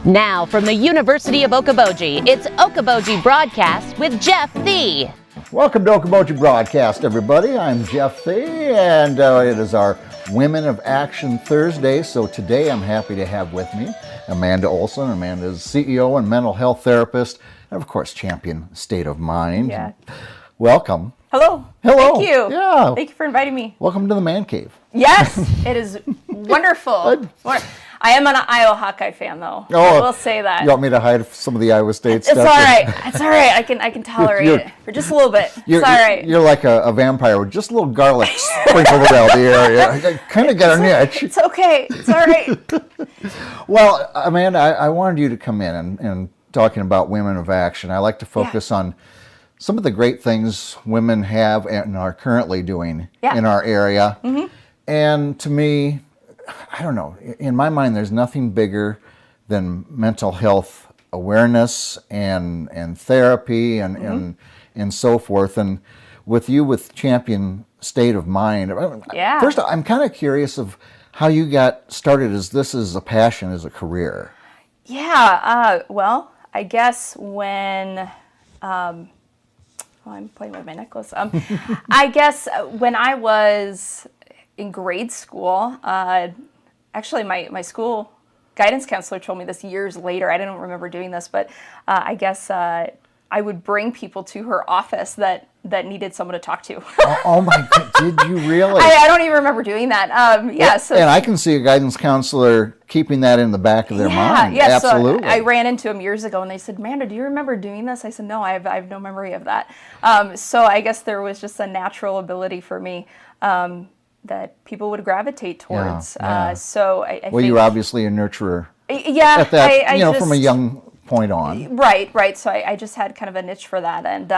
Now from the University of Okoboji, it's Okoboji Broadcast with Jeff Thee. Welcome to Okoboji Broadcast, everybody. I'm Jeff Thee, and it is our Women of Action Thursday. So today I'm happy to have with me Amanda Olson. Amanda is CEO and mental health therapist, and of course, champion state of mind. Yeah. Welcome. Hello. Hello. Thank you. Yeah. Thank you for inviting me. Welcome to the man cave. Yes, it is wonderful. I am an Iowa Hawkeye fan, though. I will say that. You want me to hide some of the Iowa State It's stuff? all right. It's all right. I can tolerate it for just a little bit. It's all right. You're like a vampire with just a little garlic sprinkled around the area. I kind of got an itch. It's okay. It's all right. Well, Amanda, I wanted you to come in and talking about Women of Action. I like to focus on some of the great things women have and are currently doing in our area. Mm-hmm. And to me, I don't know, in my mind, there's nothing bigger than mental health awareness and therapy and so forth. And with you with Champion State of Mind, first I'm kind of curious of how you got started as this is a passion, as a career. Yeah, well, I guess when, I'm playing with my necklace. I guess when I was in grade school, actually my school guidance counselor told me this years later. I don't remember doing this, but I guess I would bring people to her office that needed someone to talk to. Oh my God, did you really? I don't even remember doing that. And I can see a guidance counselor keeping that in the back of their mind. Yeah, absolutely. So I ran into them years ago and they said, Amanda, do you remember doing this? I said, no, I have no memory of that. So I guess there was just a natural ability for me that people would gravitate towards. So I think, you were obviously a nurturer. Yeah. At that, from a young point on. Right. So I just had kind of a niche for that. And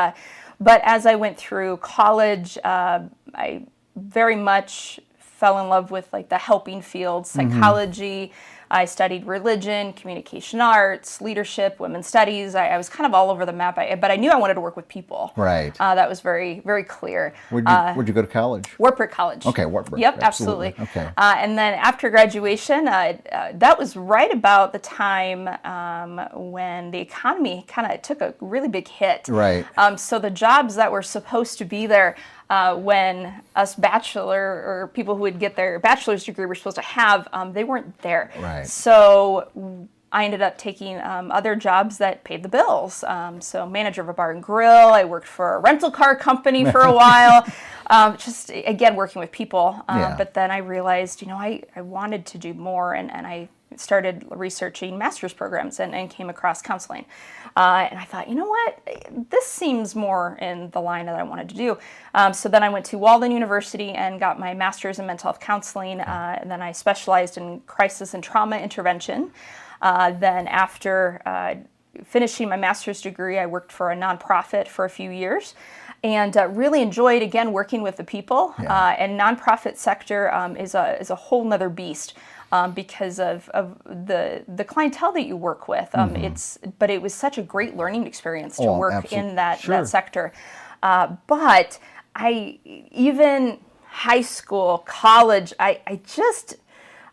but as I went through college, I very much fell in love with like the helping field, psychology. I studied religion, communication arts, leadership, women's studies. I was kind of all over the map, but I knew I wanted to work with people. Right. That was very, very clear. Where'd you go to college? Wartburg College. Okay, Wartburg. Yep, absolutely. Okay. And then after graduation, that was right about the time when the economy kind of took a really big hit. Right. So the jobs that were supposed to be there when us bachelor or people who would get their bachelor's degree were supposed to have, they weren't there. Right. So I ended up taking other jobs that paid the bills. So manager of a bar and grill. I worked for a rental car company for a while. Just, again, working with people. But then I realized, I wanted to do more, and I started researching master's programs and came across counseling. And I thought, you know what, this seems more in the line that I wanted to do. So then I went to Walden University and got my master's in mental health counseling. And then I specialized in crisis and trauma intervention. Then after finishing my master's degree, I worked for a nonprofit for a few years. And really enjoyed, again, working with the people. And nonprofit sector is a whole nother beast. Because of the clientele that you work with. But it was such a great learning experience to work in that sector. But even high school, college, I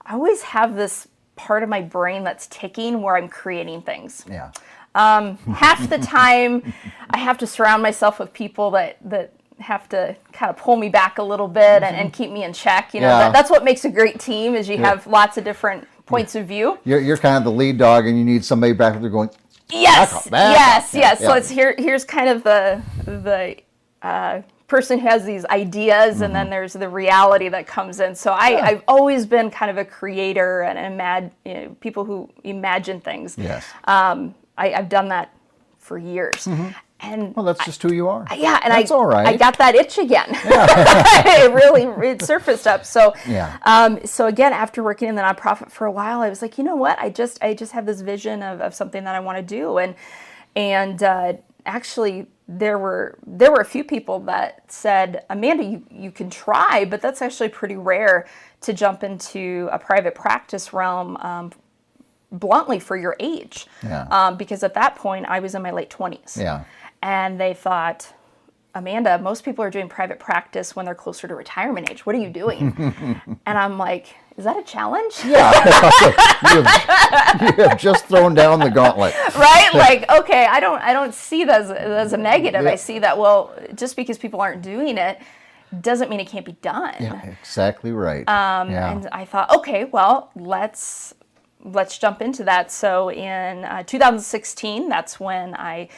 always have this part of my brain that's ticking where I'm creating things. Yeah. Half the time, I have to surround myself with people that have to kind of pull me back a little bit and keep me in check. That's what makes a great team is you have lots of different points of view. You're kind of the lead dog, and you need somebody back there going, yes. Yeah. So it's here's kind of the person who has these ideas, and then there's the reality that comes in. So I've always been kind of a creator and people who imagine things. Yes. I've done that for years. And that's just who you are. That's all right. I got that itch again. It surfaced up. So, so again, after working in the nonprofit for a while, I was like, you know what? I just have this vision of something that I want to do, and actually, there were a few people that said, Amanda, you can try, but that's actually pretty rare to jump into a private practice realm. Bluntly, for your age, because at that point I was in my late 20s. Yeah. And they thought, Amanda, most people are doing private practice when they're closer to retirement age. What are you doing? And I'm like, is that a challenge? Yeah. you have just thrown down the gauntlet. Right? Like, okay, I don't see that as a negative. Yeah. I see that, well, just because people aren't doing it doesn't mean it can't be done. Yeah, exactly right. And I thought, okay, well, let's jump into that. So in 2016, that's when I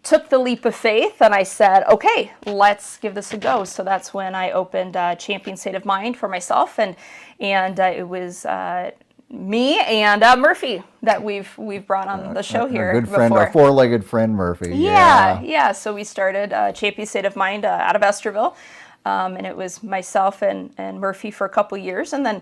took the leap of faith and I said, okay, let's give this a go. So that's when I opened Champion State of Mind for myself, and it was me and Murphy that we've brought on the show here. Our good friend, our four-legged friend Murphy. Yeah. So we started Champion State of Mind out of Esterville, and it was myself and Murphy for a couple years, and then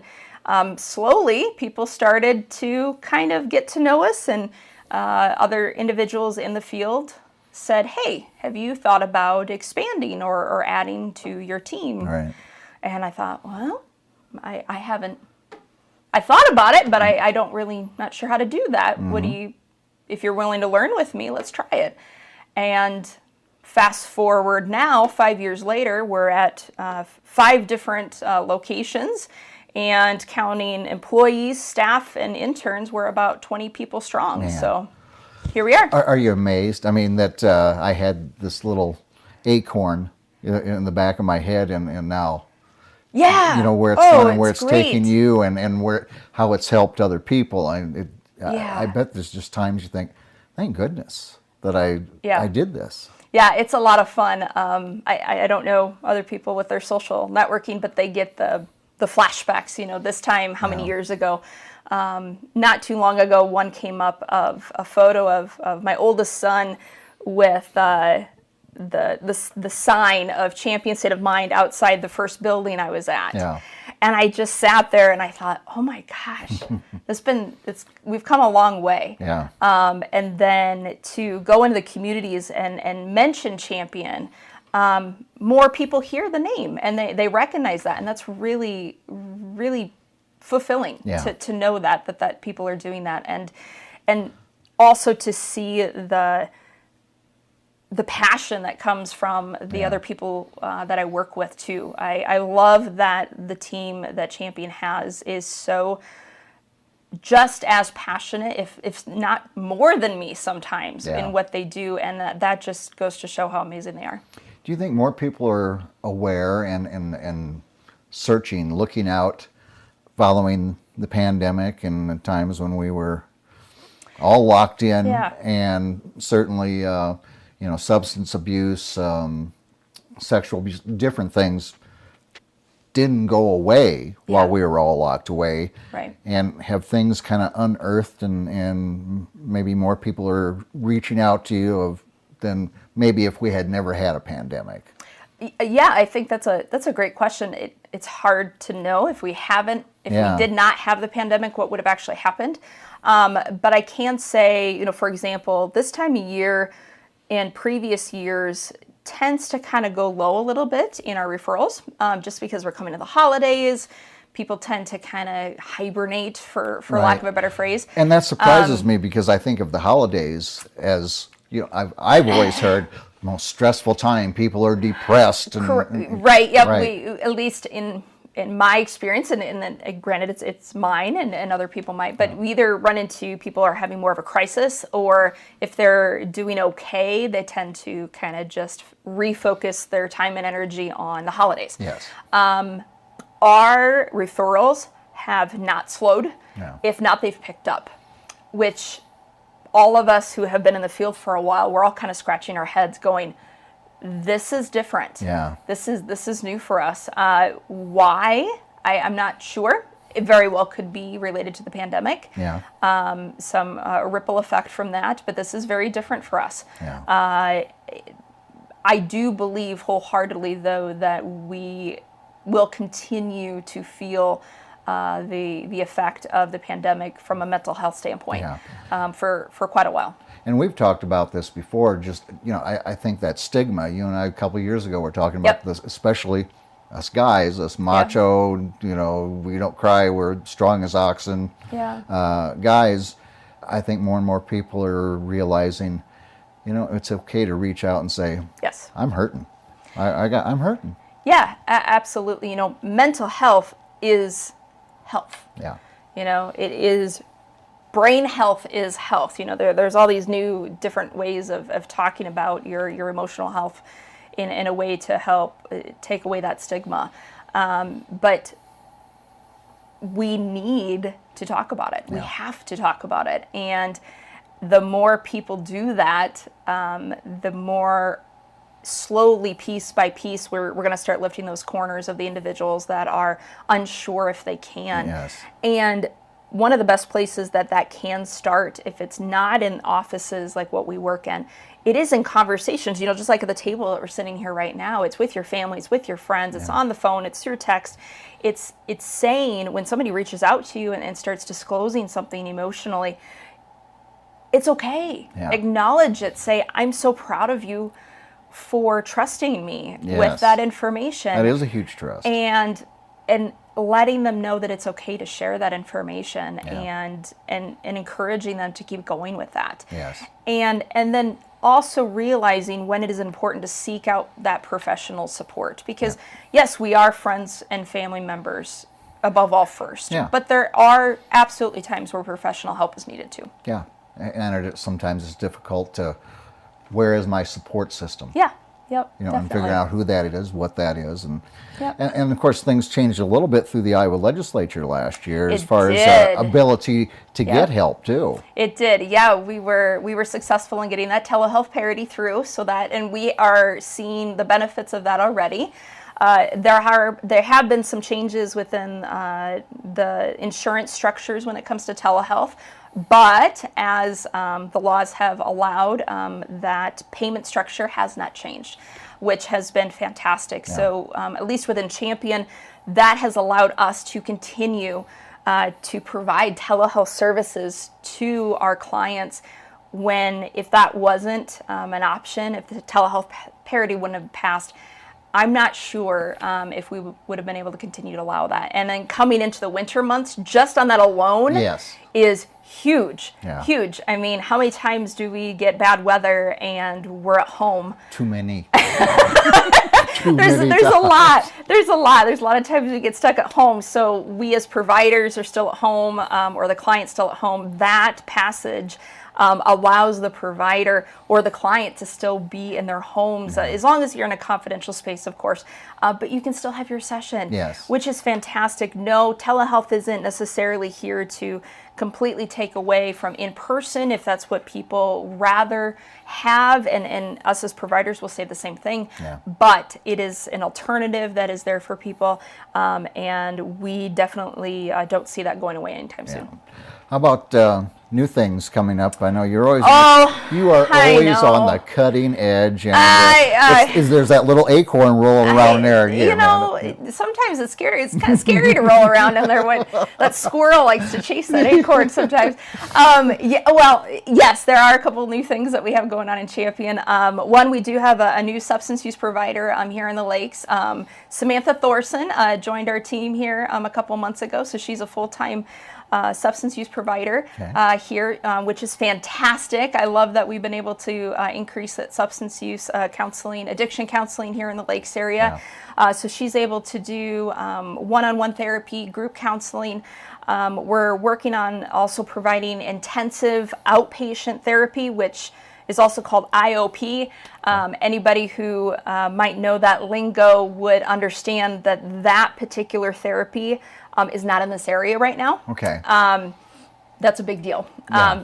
slowly people started to kind of get to know us, and other individuals in the field said, hey, have you thought about expanding or adding to your team? Right. And I thought, well, I haven't, I thought about it, but I don't really, not sure how to do that. Mm-hmm. If you're willing to learn with me, let's try it. And fast forward now, 5 years later, we're at 5 different locations, and counting employees, staff, and interns, we're about 20 people strong. Man. So here we are. Are you amazed? I mean, that I had this little acorn in the back of my head, and now, yeah, you know, where it's going and where it's great. taking you, and how it's helped other people. I bet there's just times you think, thank goodness that I did this. Yeah, it's a lot of fun. I don't know other people with their social networking, but they get the flashbacks. You know, this time, how many years ago? Not too long ago, one came up of a photo of my oldest son with the sign of Champion State of Mind outside the first building I was at. Yeah. And I just sat there and I thought, oh my gosh, we've come a long way. Yeah. And then to go into the communities and mention Champion, more people hear the name and they recognize that, and that's really, really fulfilling to know that people are doing that, and also to see the passion that comes from the other people that I work with too. I love that the team that Champion has is so just as passionate, if not more than me sometimes, in what they do, and that just goes to show how amazing they are. Do you think more people are aware and searching, looking out, following the pandemic and the times when we were all locked in, and certainly substance abuse, sexual abuse, different things didn't go away while we were all locked away, right? And have things kind of unearthed, and maybe more people are reaching out to you than maybe if we had never had a pandemic. Yeah, I think that's a great question. It's hard to know if we did not have the pandemic, what would have actually happened. But I can say, for example, this time of year in previous years tends to kind of go low a little bit in our referrals, just because we're coming to the holidays. People tend to kind of hibernate, for lack of a better phrase. And that surprises me, because I think of the holidays as, I've always heard the most stressful time. People are depressed. Right. Yep. Right. We, at least in my experience, and then granted it's mine and other people might, but we either run into people are having more of a crisis, or if they're doing okay, they tend to kind of just refocus their time and energy on the holidays. Yes. Our referrals have not slowed. No. If not, they've picked up, which all of us who have been in the field for a while, we're all kind of scratching our heads going, this is different. Yeah. This is new for us. Why? I'm not sure. It very well could be related to the pandemic. Yeah. Some ripple effect from that, but this is very different for us. Yeah. I do believe wholeheartedly, though, that we will continue to feel the effect of the pandemic from a mental health standpoint for quite a while. And we've talked about this before. Just I think that stigma. You and I a couple of years ago were talking about this, especially us guys, us macho. We don't cry. We're strong as oxen. Yeah. Guys, I think more and more people are realizing, it's okay to reach out and say, yes, I'm hurting. I'm hurting. Yeah, absolutely. You know, mental health is health. Yeah. You know, it is, brain health is health. You know, there's all these new different ways of talking about your emotional health in a way to help take away that stigma. But we need to talk about it. We have to talk about it. And the more people do that, the more slowly, piece by piece, we're going to start lifting those corners of the individuals that are unsure if they can. Yes. And one of the best places that can start, if it's not in offices like what we work in, it is in conversations, you know, just like at the table that we're sitting here right now. It's with your family, it's with your friends, it's on the phone, it's through text. It's saying, when somebody reaches out to you and starts disclosing something emotionally, it's okay. Yeah. Acknowledge it. Say, I'm so proud of you for trusting me with that information. That is a huge trust. And letting them know that it's okay to share that information, and encouraging them to keep going with that. Yes. And then also realizing when it is important to seek out that professional support, because yes, we are friends and family members above all first. Yeah. But there are absolutely times where professional help is needed too. Yeah. And sometimes it's difficult to, where is my support system? Yeah. Yep. You know, definitely. and figuring out who that is, what that is, and Yep. and of course things changed a little bit through the Iowa legislature last year as It far did. as ability to get help too. It did. Yeah, we were successful in getting that telehealth parity through, and we are seeing the benefits of that already. There have been some changes within the insurance structures when it comes to telehealth. But as the laws have allowed, that payment structure has not changed, which has been fantastic. Yeah. So at least within Champion, that has allowed us to continue to provide telehealth services to our clients if that wasn't an option, if the telehealth parity wouldn't have passed. I'm not sure if we would have been able to continue to allow that. And then coming into the winter months, just on that alone is huge. Yeah. Huge. I mean, how many times do we get bad weather and we're at home? Too many. There's a lot. There's a lot of times we get stuck at home. So we as providers are still at home, or the client's still at home. That passage allows the provider or the client to still be in their homes, as long as you're in a confidential space, of course. But you can still have your session, which is fantastic. No, telehealth isn't necessarily here to completely take away from in-person if that's what people rather have, and us as providers will say the same thing. But it is an alternative that is there for people, and we definitely don't see that going away anytime soon. How about new things coming up? I know you're always you are I always know. on the cutting edge, and there's that little acorn rolling around there. Sometimes it's scary. It's kind of scary to roll around down there when that squirrel likes to chase that acorn sometimes. Yes, there are a couple of new things that we have going on in Champion. One, we do have a new substance use provider here in the Lakes. Samantha Thorson joined our team here a couple months ago, so she's a full-time substance use provider here, which is fantastic. I love that we've been able to increase that substance use counseling, addiction counseling here in the Lakes area. So she's able to do one-on-one therapy, group counseling. We're working on also providing intensive outpatient therapy, which is also called IOP. Anybody who might know that lingo would understand that particular therapy is not in this area right now. Okay. That's a big deal.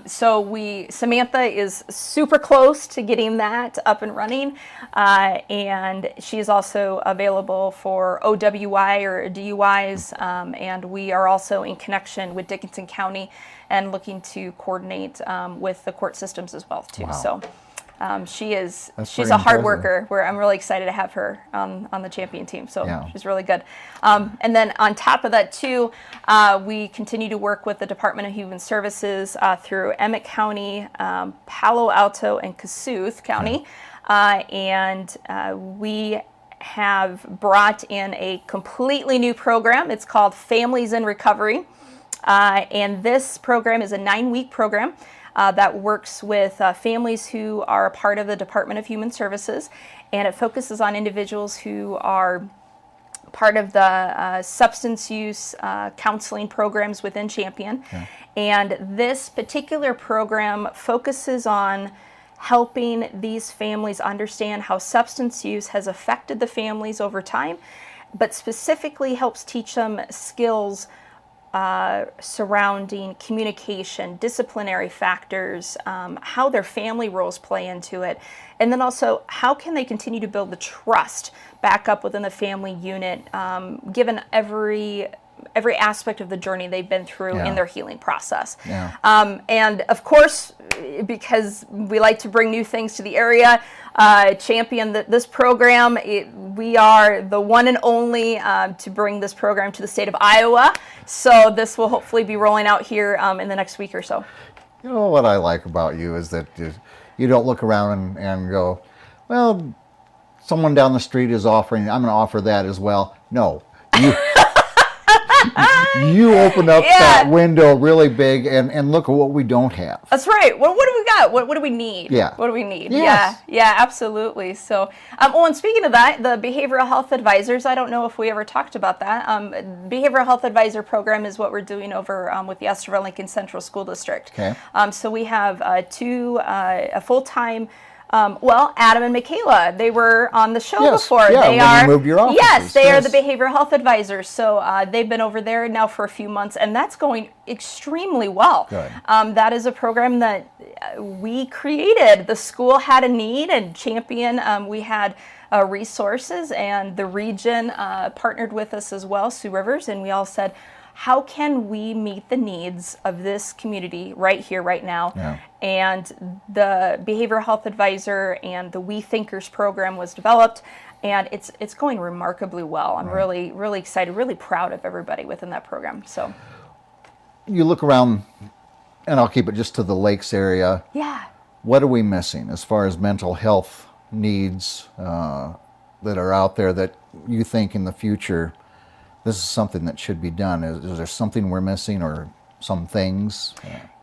So Samantha is super close to getting that up and running, and she's also available for OWI or DUIs, and we are also in connection with Dickinson County and looking to coordinate with the court systems as well too. So she's a hard worker. I'm really excited to have her on the Champion team. So she's really good. And then on top of that too, we continue to work with the Department of Human Services through Emmett County, Palo Alto, and Kossuth County. And we have brought in a completely new program. It's called Families in Recovery. And this program is a 9-week program. that works with families who are a part of the Department of Human Services, and it focuses on individuals who are part of the substance use counseling programs within Champion. Okay. And this particular program focuses on helping these families understand how substance use has affected the families over time, but specifically helps teach them skills surrounding communication, disciplinary factors, how their family roles play into it, and then also how can they continue to build the trust back up within the family unit, given every aspect of the journey they've been through in their healing process. Yeah. And of course, because we like to bring new things to the area, Champion this program, we are the one and only to bring this program to the state of Iowa. So this will hopefully be rolling out here in the next week or so. You know what I like about you is that you don't look around and go, well, someone down the street is offering, I'm going to offer that as well. No, you open up that window really big and look at what we don't have. That's right. What do we got? What do we need? Yeah. What do we need? Yes. Yeah, absolutely. So, and speaking of that, the behavioral health advisors, I don't know if we ever talked about that. Behavioral health advisor program is what we're doing over with the Estherville Lincoln Central School District. Okay. So we have a full-time. Adam and Michaela, they were on the show before. Yeah, when you moved your offices. Yes, they are the behavioral health advisors. So they've been over there now for a few months, and that's going extremely well. Good. That is a program that we created. The school had a need, and Champion, we had resources, and the region partnered with us as well, Sioux Rivers, and we all said, how can we meet the needs of this community right here, right now? Yeah. And the behavioral health advisor and the We Thinkers program was developed, and it's going remarkably well. I'm really, really excited, really proud of everybody within that program. So you look around, and I'll keep it just to the Lakes area. Yeah. What are we missing as far as mental health needs that are out there that you think in the future this is something that should be done? Is there something we're missing or some things?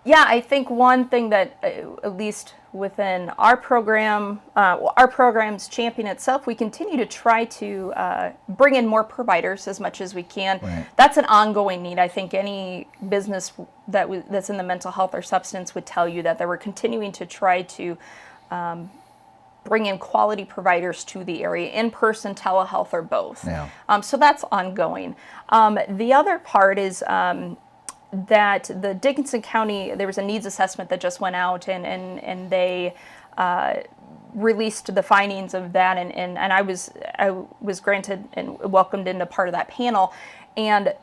Yeah, I think one thing that, at least within our program, our program's Champion itself, we continue to try to bring in more providers as much as we can. Right. That's an ongoing need. I think any business that's in the mental health or substance would tell you that we're continuing to try to bring in quality providers to the area, in-person, telehealth, or both. Yeah. So that's ongoing. The other part is that the Dickinson County, there was a needs assessment that just went out, and they released the findings of that, and I was granted and welcomed into part of that panel. And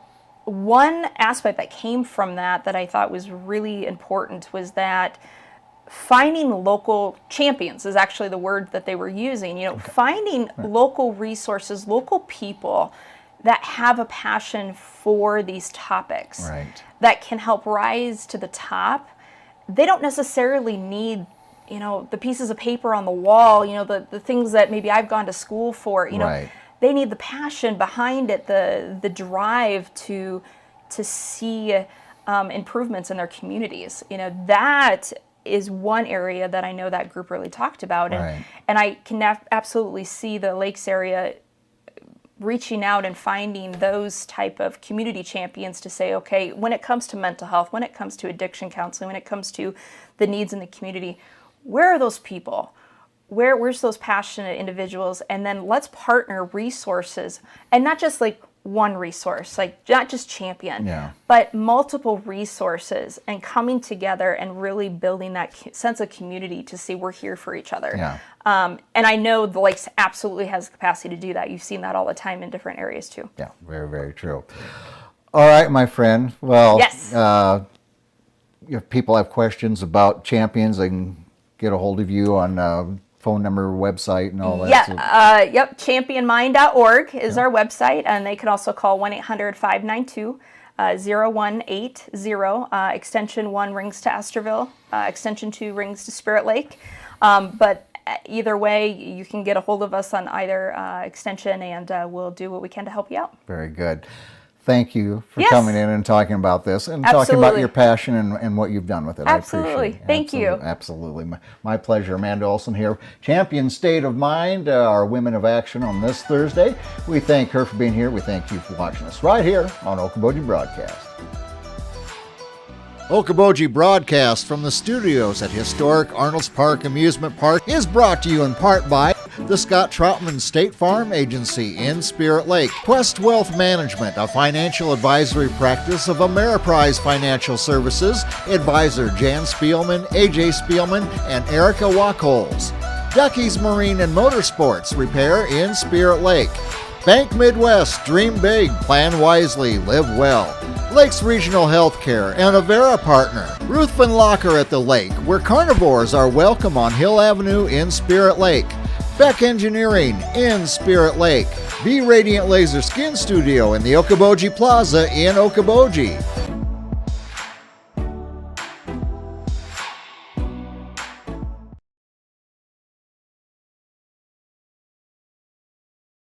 one aspect that came from that I thought was really important was that finding local champions is actually the word that they were using. Finding local resources, local people that have a passion for these topics that can help rise to the top. They don't necessarily need, the pieces of paper on the wall, the things that maybe I've gone to school for. They need the passion behind it, the drive to see improvements in their communities. That is one area that I know that group really talked about, and I can absolutely see the Lakes area reaching out and finding those type of community champions to say, okay, when it comes to mental health, when it comes to addiction counseling, when it comes to the needs in the community, where are those people? Where's those passionate individuals? And then let's partner resources, and not just like one resource, like not just Champion, but multiple resources, and coming together and really building that sense of community to see we're here for each other. Yeah. And I know the Lakes absolutely has the capacity to do that. You've seen that all the time in different areas too. Yeah, very, very true. All right, my friend. Well, yes. If people have questions about Champions, they can get a hold of you on phone number, website, and all that. Yep, championmind.org is our website, and they can also call 1-800-592-0180. Extension 1 rings to Estherville, extension 2 rings to Spirit Lake. But either way, you can get a hold of us on either extension, and we'll do what we can to help you out. Very good. thank you for Yes. coming in and talking about this and talking about Absolutely. your passion and what you've done with it. Absolutely. I appreciate it. Thank you. Absolutely. My pleasure. Amanda Olson here, Champion State of Mind, our Women of Action on this Thursday. We thank her for being here. We thank you for watching us right here on Okoboji Broadcast. Okoboji Broadcast from the studios at historic Arnold's Park Amusement Park is brought to you in part by the Scott Troutman State Farm Agency in Spirit Lake, Quest Wealth Management, a financial advisory practice of Ameriprise Financial Services, advisor Jan Spielman, AJ Spielman, and Erica Wachholz. Ducky's Marine and Motorsports Repair in Spirit Lake. Bank Midwest, dream big, plan wisely, live well. Lakes Regional Healthcare and Avera Partner. Ruthven Locker at the Lake, where carnivores are welcome on Hill Avenue in Spirit Lake. Beck Engineering in Spirit Lake. Be Radiant Laser Skin Studio in the Okoboji Plaza in Okoboji.